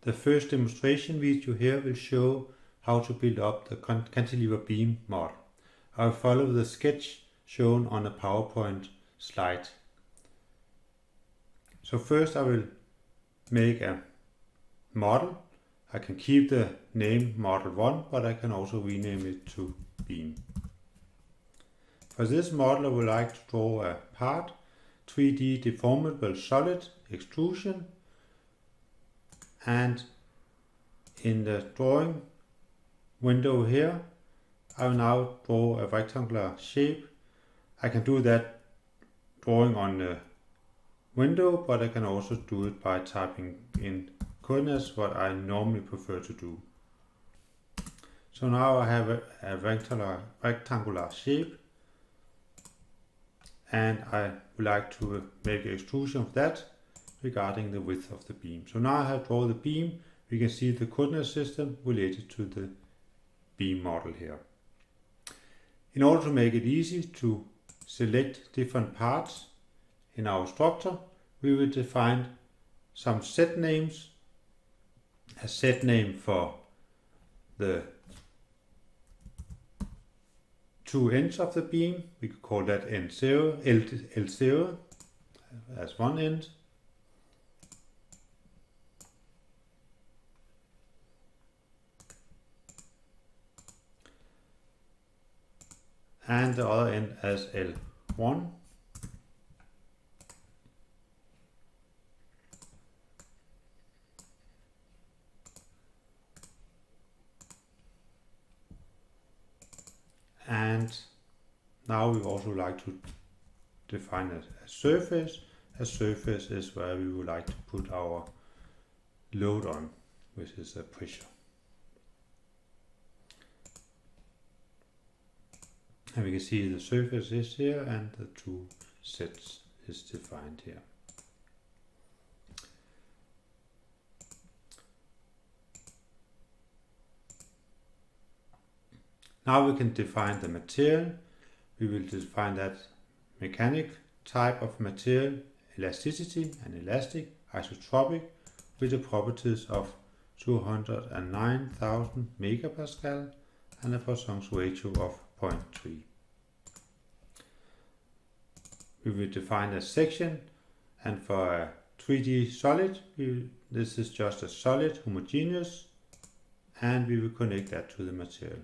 The first demonstration video here will show how to build up the cantilever beam model. I will follow the sketch shown on a PowerPoint slide. So first I will make a model. I can keep the name model 1, but I can also rename it to beam. For this model I would like to draw a part, 3D deformable solid extrusion, and in the drawing window here I will now draw a rectangular shape. I can do that drawing on the window, but I can also do it by typing in coordinates, what I normally prefer to do. So now I have a rectangular shape, and I would like to make an extrusion of that regarding the width of the beam. So now I have drawn the beam. We can see the coordinate system related to the beam model here. In order to make it easy to select different parts in our structure, we will define some set names. A set name for the two ends of the beam. We could call that N0, L0 as one end. And the other end as L1. And now we also like to define a surface. A surface is where we would like to put our load on, which is the pressure. And we can see the surface is here and the two sets is defined here. Now we can define the material. We will define that mechanic type of material, elasticity and elastic, isotropic, with the properties of 209,000 megapascal and a Poisson's ratio of 0.3. We will define a section, and for a 3D solid, this is just a solid homogeneous, and we will connect that to the material.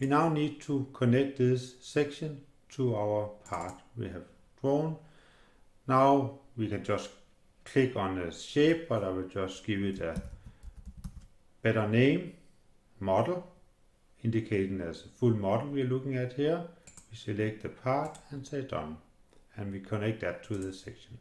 We now need to connect this section to our part we have drawn. Now we can just click on the shape, but I will just give it a better name, model, indicating as a full model we are looking at here. We select the part and say done, and we connect that to the section.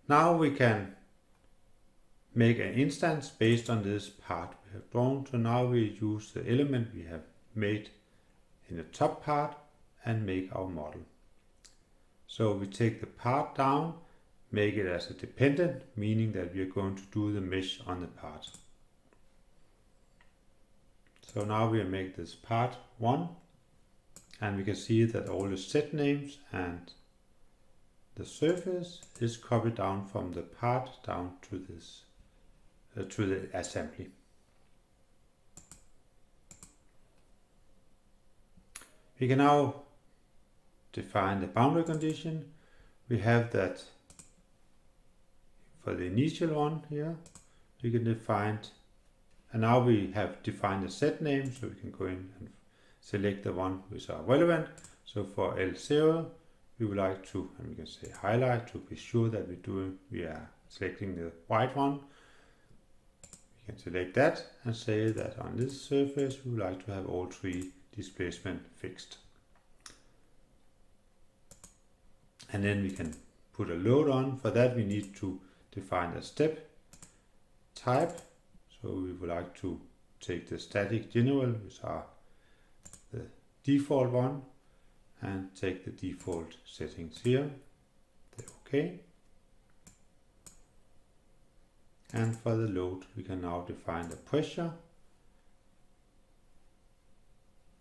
Now we can make an instance based on this part we have drawn. So now we use the element we have made in the top part and make our model. So we take the part down, make it as a dependent, meaning that we are going to do the mesh on the part. So now we make this part 1, and we can see that all the set names and the surface is copied down from the part down to this to the assembly. We can now define the boundary condition. We have that for the initial one here. We can define, and now we have defined the set name, so we can go in and select the one which are relevant. So for L0, we would like to, and we can say highlight to be sure that we are selecting the right one. We can select that and say that on this surface we would like to have all three displacement fixed. And then we can put a load on. For that we need to define a step type. So we would like to take the static general, which are the default one, and take the default settings here. Okay. And for the load, we can now define the pressure.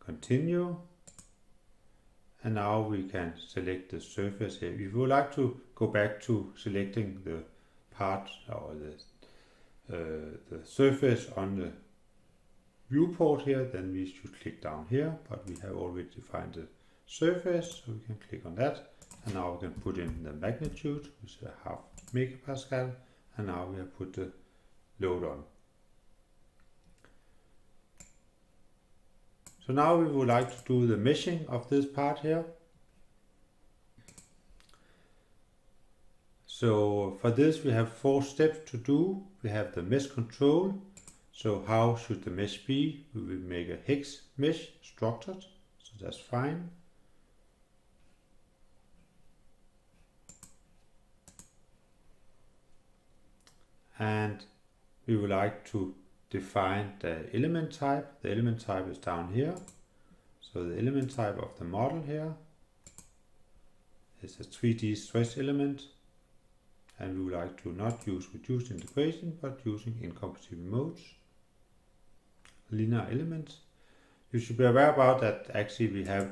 Continue. And now we can select the surface here. If we would like to go back to selecting the part or the surface on the viewport here, then we should click down here, but we have already defined the surface, so we can click on that, and now we can put in the magnitude, which is 0.5 megapascal, and now we have put the load on. So now we would like to do the meshing of this part here. So for this we have 4 steps to do. We have the mesh control. So how should the mesh be? We will make a hex mesh structured, so that's fine. And we would like to define the element type. The element type is down here. So the element type of the model here is a 3D stretch element. And we would like to not use reduced integration, but using incompatible modes. Linear elements. You should be aware about that actually we have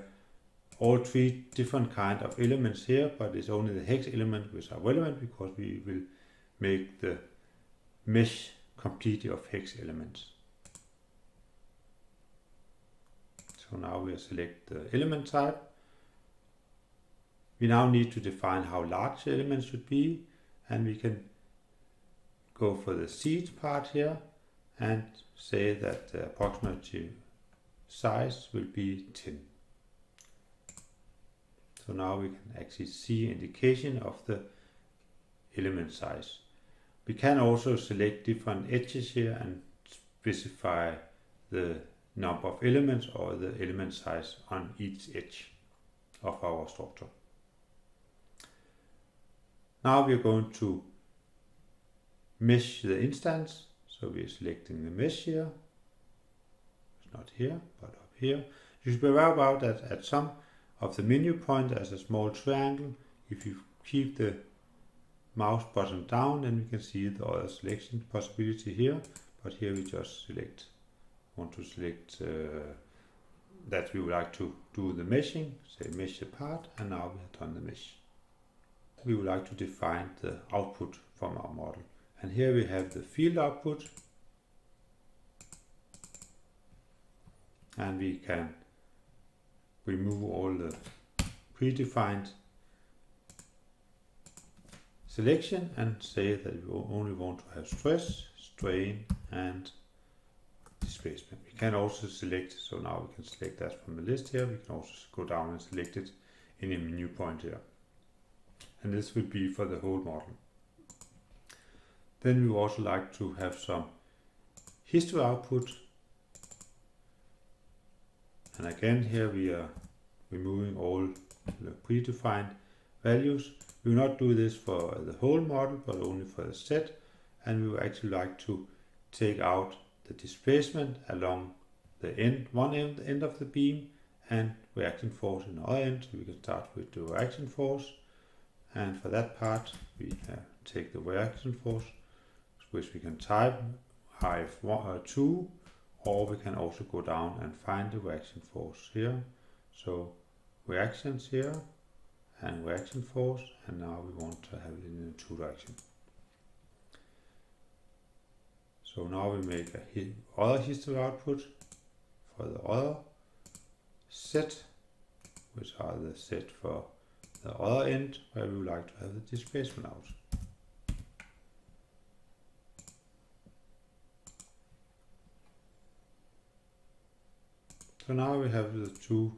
all 3 different kind of elements here, but it's only the hex element which are relevant because we will make the mesh completely of hex elements. So now we select the element type. We now need to define how large the elements should be, and we can go for the seed part here and say that the approximate size will be 10. So now we can actually see indication of the element size. We can also select different edges here and specify the number of elements or the element size on each edge of our structure. Now we are going to mesh the instance. So we are selecting the mesh here. It's not here, but up here. You should be aware about that at some of the menu point there's a small triangle. If you keep the mouse button down, then we can see the other selection possibility here. But here we just want to select that we would like to do the meshing, say mesh the part, and now we have done the mesh. We would like to define the output from our model. And here we have the field output. And we can remove all the predefined selection and say that we only want to have stress, strain, and displacement. We can also select, so now we can select that from the list here. We can also go down and select it in a menu point here. And this will be for the whole model. Then we would also like to have some history output. And again, here we are removing all the predefined values. We will not do this for the whole model, but only for the set. And we would actually like to take out the displacement along the one end of the beam and reaction force in the other end. So we can start with the reaction force. And for that part, we take the reaction force, which we can type If2, or we can also go down and find the reaction force here. So reactions here and reaction force, and now we want to have it in the 2 direction. So now we make a other history output for the other set, which are the set for the other end, where we would like to have the displacement out. So now we have the 2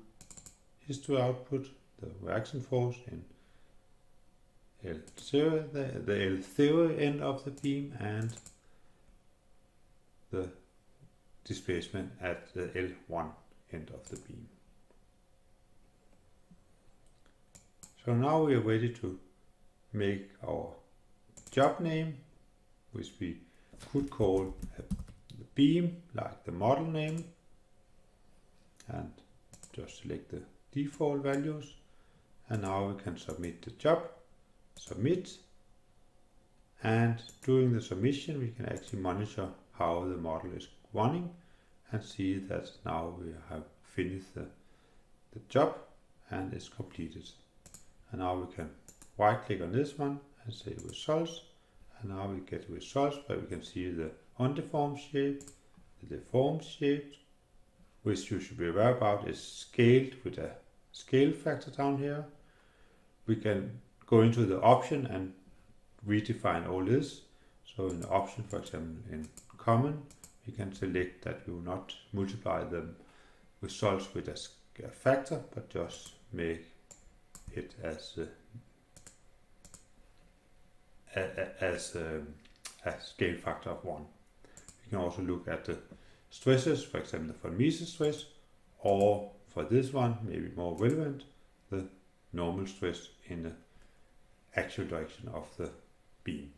history output, the reaction force in L0, the L0 end of the beam, and the displacement at the L1 end of the beam. So now we are ready to make our job name, which we could call the beam, like the model name, and just select the default values. And now we can submit the job, submit, and during the submission we can actually monitor how the model is running and see that now we have finished the job and it's completed. And now we can right click on this one and say results, and now we get results where we can see the undeformed shape, the deformed shape, which you should be aware about is scaled with a scale factor down here. We can go into the option and redefine all this. So in the option, for example, in common, we can select that we will not multiply the results with a factor, but just make it as a scale factor of 1. You can also look at the stresses, for example, the von Mises stress, or for this one, maybe more relevant, the normal stress in the actual direction of the beam.